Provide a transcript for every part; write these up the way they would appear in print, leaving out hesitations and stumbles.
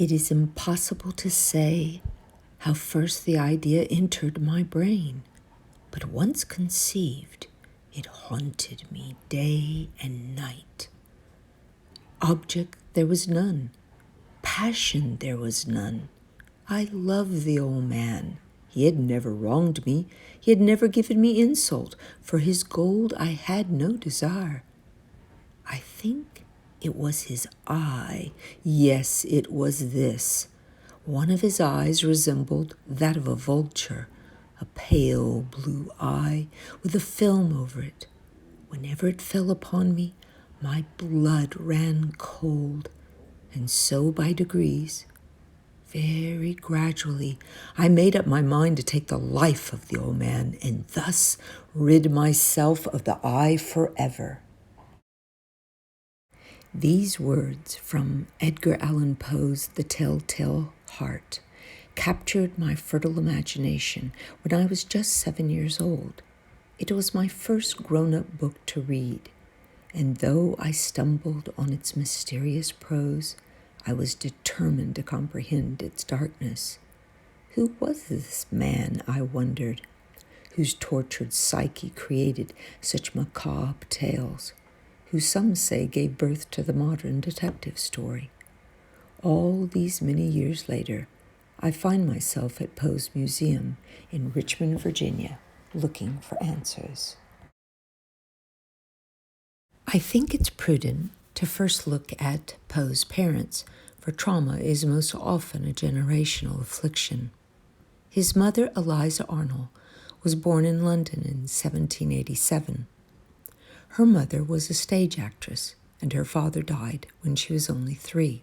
It is impossible to say how first the idea entered my brain, but once conceived, it haunted me day and night. Object there was none, passion there was none. I loved the old man. He had never wronged me. He had never given me insult. For his gold I had no desire. I think it was his eye. Yes, it was this. One of his eyes resembled that of a vulture, a pale blue eye with a film over it. Whenever it fell upon me, my blood ran cold, and so by degrees, very gradually, I made up my mind to take the life of the old man and thus rid myself of the eye forever. These words from Edgar Allan Poe's The Telltale Heart captured my fertile imagination when I was just 7 years old. It was my first grown-up book to read, and though I stumbled on its mysterious prose, I was determined to comprehend its darkness. Who was this man, I wondered, whose tortured psyche created such macabre tales, who some say gave birth to the modern detective story? All these many years later, I find myself at Poe's Museum in Richmond, Virginia, looking for answers. I think it's prudent to first look at Poe's parents, for trauma is most often a generational affliction. His mother, Eliza Arnold, was born in London in 1787. Her mother was a stage actress, and her father died when she was only 3.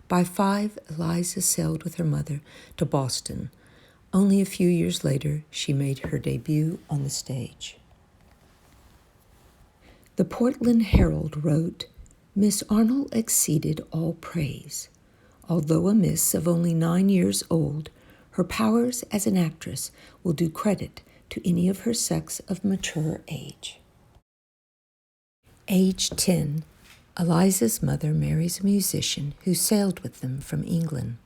By 5, Eliza sailed with her mother to Boston. Only a few years later, she made her debut on the stage. The Portland Herald wrote, "Miss Arnold exceeded all praise. Although a miss of only 9 years old, her powers as an actress will do credit to any of her sex of mature age." Age 10, Eliza's mother marries a musician who sailed with them from England.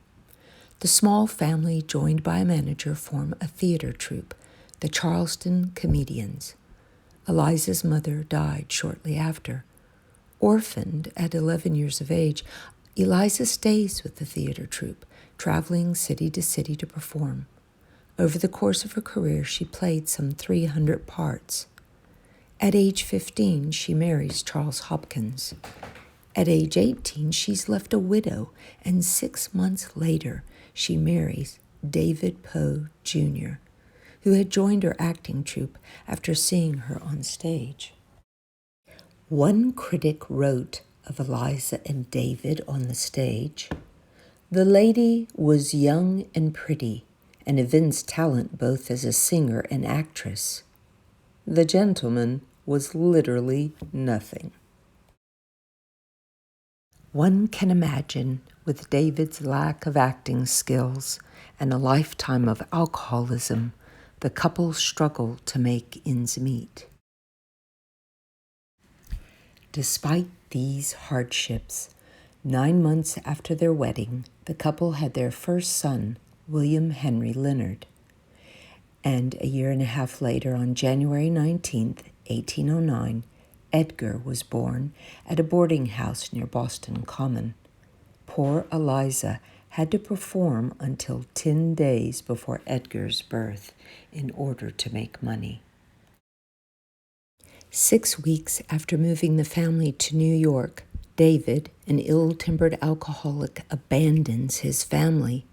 The small family, joined by a manager, form a theater troupe, the Charleston Comedians. Eliza's mother died shortly after. Orphaned at 11 years of age, Eliza stays with the theater troupe, traveling city to city to perform. Over the course of her career, she played some 300 parts. At age 15, she marries Charles Hopkins. At age 18, she's left a widow, and 6 months later, she marries David Poe, Jr., who had joined her acting troupe after seeing her on stage. One critic wrote of Eliza and David on the stage, "The lady was young and pretty, and evinced talent both as a singer and actress. The gentleman was literally nothing." One can imagine, with David's lack of acting skills and a lifetime of alcoholism, the couple struggled to make ends meet. Despite these hardships, 9 months after their wedding, the couple had their first son, William Henry Leonard. And a year and a half later, on January 19th, 1809, Edgar was born at a boarding house near Boston Common. Poor Eliza had to perform until 10 days before Edgar's birth in order to make money. 6 weeks after moving the family to New York, David, an ill-tempered alcoholic, abandons his family.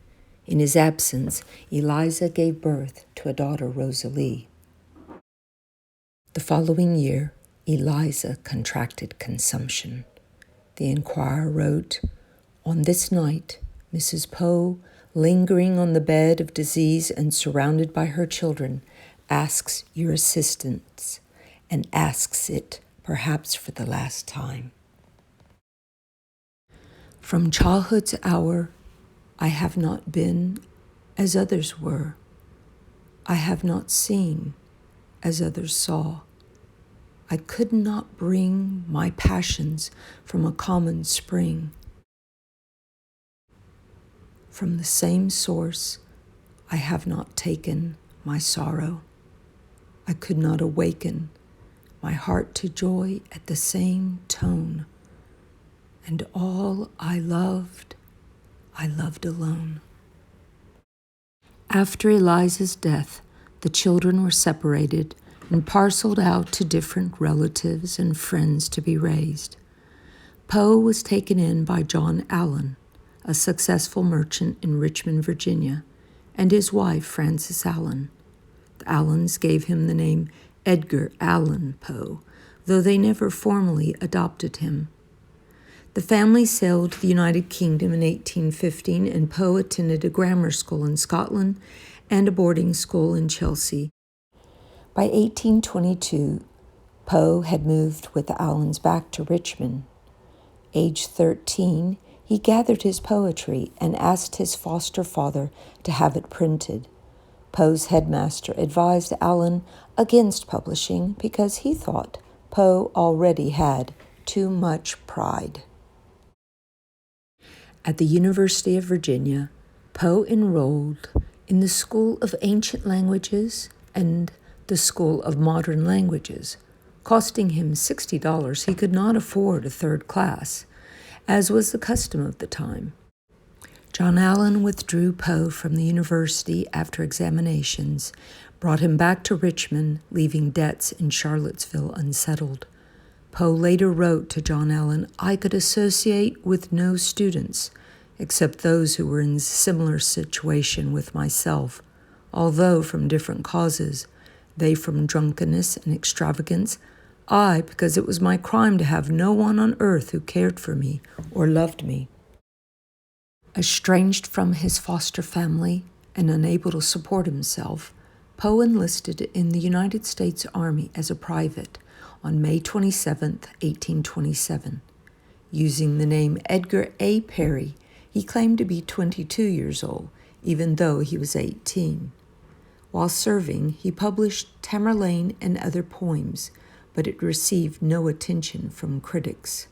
In his absence, Eliza gave birth to a daughter, Rosalie. The following year, Eliza contracted consumption. The Enquirer wrote, "On this night, Mrs. Poe, lingering on the bed of disease and surrounded by her children, asks your assistance, and asks it perhaps for the last time. From childhood's hour, I have not been as others were. I have not seen as others saw. I could not bring my passions from a common spring. From the same source I have not taken my sorrow. I could not awaken my heart to joy at the same tone. And all I loved alone. After Eliza's death, the children were separated and parceled out to different relatives and friends to be raised. Poe was taken in by John Allan, a successful merchant in Richmond, Virginia, and his wife, Frances Allan. The Allans gave him the name Edgar Allan Poe, though they never formally adopted him. The family sailed to the United Kingdom in 1815, and Poe attended a grammar school in Scotland and a boarding school in Chelsea. By 1822, Poe had moved with the Allans back to Richmond. Age 13, he gathered his poetry and asked his foster father to have it printed. Poe's headmaster advised Allan against publishing because he thought Poe already had too much pride. At the University of Virginia, Poe enrolled in the School of Ancient Languages and the School of Modern Languages. Costing him $60, he could not afford a third class, as was the custom of the time. John Allan withdrew Poe from the university after examinations, brought him back to Richmond, leaving debts in Charlottesville unsettled. Poe later wrote to John Allan, "I could associate with no students, except those who were in a similar situation with myself, although from different causes, they from drunkenness and extravagance, I because it was my crime to have no one on earth who cared for me or loved me." Estranged from his foster family and unable to support himself, Poe enlisted in the United States Army as a private on May 27, 1827. Using the name Edgar A. Perry, he claimed to be 22 years old, even though he was 18. While serving, he published Tamerlane and other poems, but it received no attention from critics.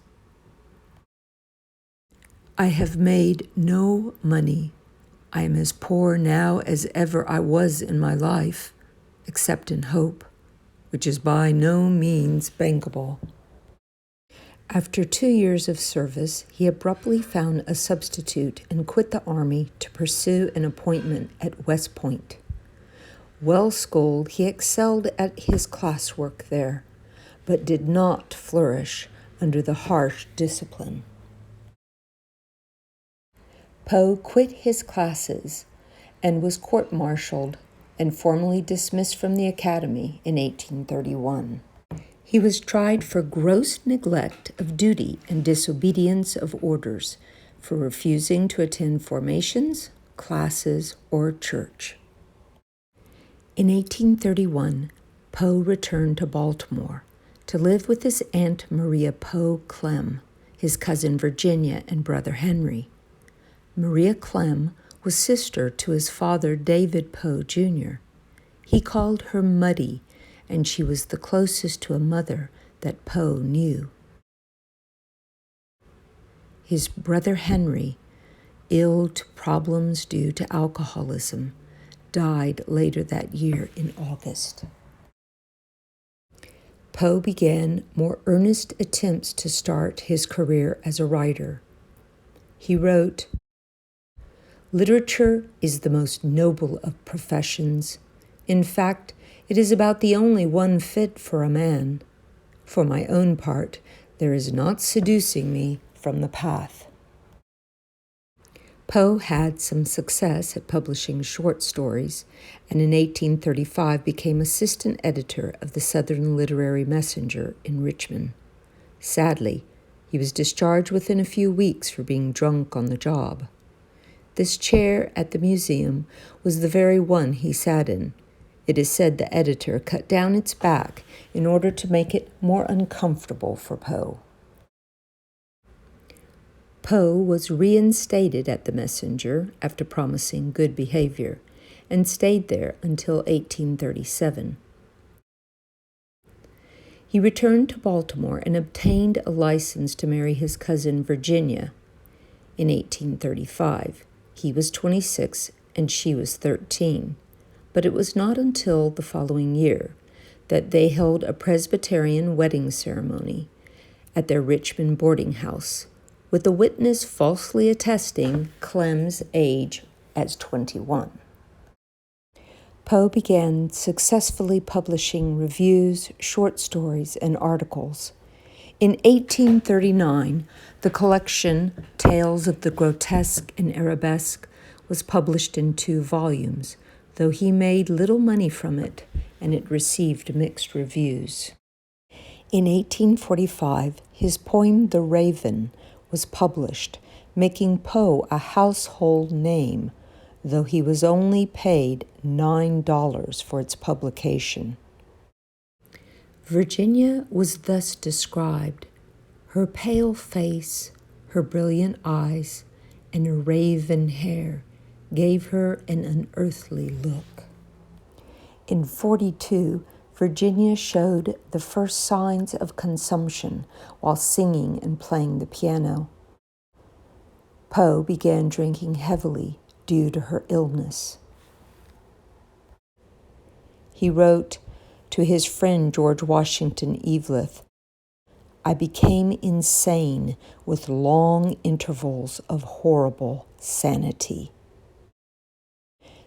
I have made no money. I am as poor now as ever I was in my life, except in hope, which is by no means bankable. After 2 years of service, he abruptly found a substitute and quit the army to pursue an appointment at West Point. Well schooled, he excelled at his classwork there, but did not flourish under the harsh discipline. Poe quit his classes and was court-martialed and formally dismissed from the academy in 1831. He was tried for gross neglect of duty and disobedience of orders, for refusing to attend formations, classes, or church. In 1831, Poe returned to Baltimore to live with his Aunt Maria Poe Clem, his cousin Virginia, and brother Henry. Maria Clem was sister to his father David Poe, Jr. He called her Muddy, and she was the closest to a mother that Poe knew. His brother Henry, ill to problems due to alcoholism, died later that year in August. Poe began more earnest attempts to start his career as a writer. He wrote, "Literature is the most noble of professions. In fact, it is about the only one fit for a man. For my own part, there is not seducing me from the path." Poe had some success at publishing short stories, and in 1835 became assistant editor of the Southern Literary Messenger in Richmond. Sadly, he was discharged within a few weeks for being drunk on the job. This chair at the museum was the very one he sat in. It is said the editor cut down its back in order to make it more uncomfortable for Poe. Poe was reinstated at the Messenger after promising good behavior and stayed there until 1837. He returned to Baltimore and obtained a license to marry his cousin Virginia. In 1835, He was 26 and she was 13, but it was not until the following year that they held a Presbyterian wedding ceremony at their Richmond boarding house, with the witness falsely attesting Clem's age as 21. Poe began successfully publishing reviews, short stories, and articles. In 1839, the collection Tales of the Grotesque and Arabesque was published in 2 volumes, though he made little money from it, and it received mixed reviews. In 1845, his poem The Raven was published, making Poe a household name, though he was only paid $9 for its publication. Virginia was thus described: her pale face, her brilliant eyes, and her raven hair gave her an unearthly look. In 42, Virginia showed the first signs of consumption while singing and playing the piano. Poe began drinking heavily due to her illness. He wrote to his friend George Washington Eveleth, "I became insane with long intervals of horrible sanity."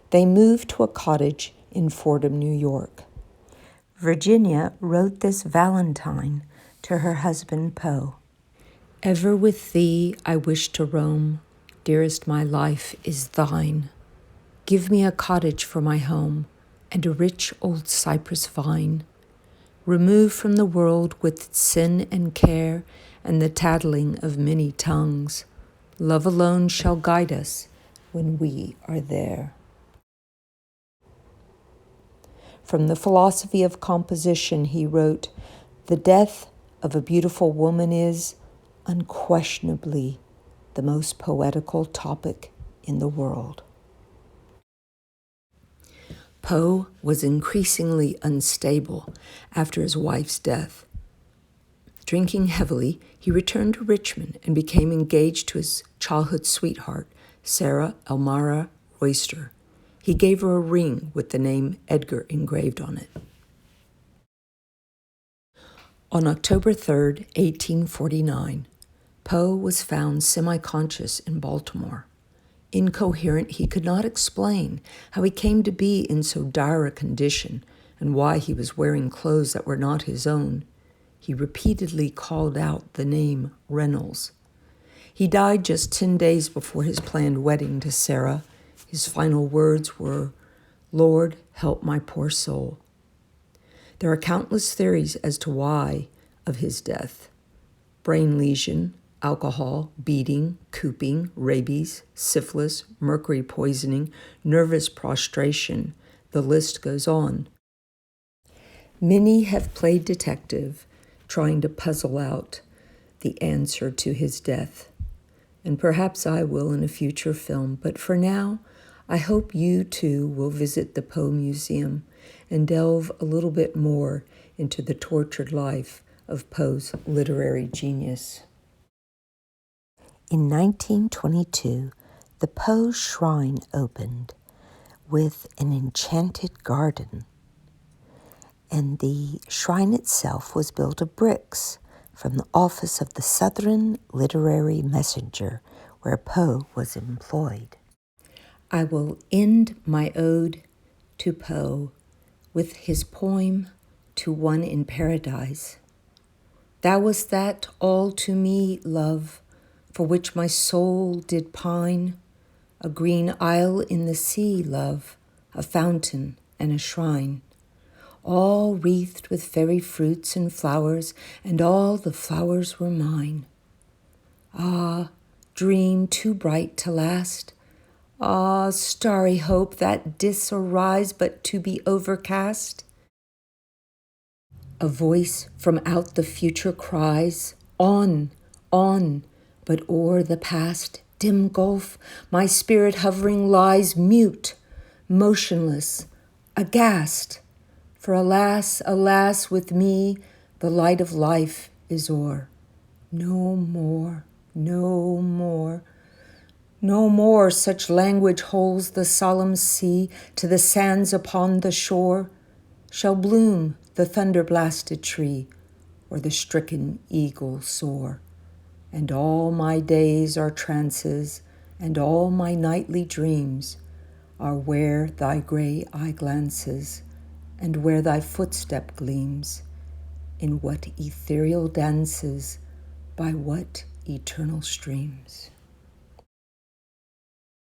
They moved to a cottage in Fordham, New York. Virginia wrote this Valentine to her husband Poe: "Ever with thee I wish to roam, dearest, my life is thine. Give me a cottage for my home, and a rich old cypress vine. Remove from the world with its sin and care, and the tattling of many tongues. Love alone shall guide us when we are there." From the philosophy of composition, he wrote, "The death of a beautiful woman is, unquestionably, the most poetical topic in the world." Poe was increasingly unstable after his wife's death. Drinking heavily, he returned to Richmond and became engaged to his childhood sweetheart, Sarah Elmira Royster. He gave her a ring with the name Edgar engraved on it. On October 3, 1849, Poe was found semi-conscious in Baltimore. Incoherent, he could not explain how he came to be in so dire a condition and why he was wearing clothes that were not his own. He repeatedly called out the name Reynolds. He died just 10 days before his planned wedding to Sarah. His final words were, "Lord, help my poor soul." There are countless theories as to why of his death: brain lesion, alcohol, beating, cooping, rabies, syphilis, mercury poisoning, nervous prostration. The list goes on. Many have played detective, trying to puzzle out the answer to his death. And perhaps I will in a future film, but for now, I hope you too will visit the Poe Museum and delve a little bit more into the tortured life of Poe's literary genius. In 1922, the Poe Shrine opened with an enchanted garden, and the shrine itself was built of bricks from the office of the Southern Literary Messenger, where Poe was employed. I will end my ode to Poe with his poem To One in Paradise. "Thou wast that all to me, love, for which my soul did pine, a green isle in the sea, love, a fountain and a shrine, all wreathed with fairy fruits and flowers, and all the flowers were mine. Ah, dream too bright to last! Ah, starry hope that didst arise but to be overcast! A voice from out the future cries, On, on, but o'er the past dim gulf my spirit hovering lies mute, motionless, aghast. For alas, alas, with me the light of life is o'er. No more, no more. No more such language holds the solemn sea to the sands upon the shore. Shall bloom the thunder-blasted tree, or the stricken eagle soar. And all my days are trances, and all my nightly dreams are where thy gray eye glances, and where thy footstep gleams, in what ethereal dances, by what eternal streams.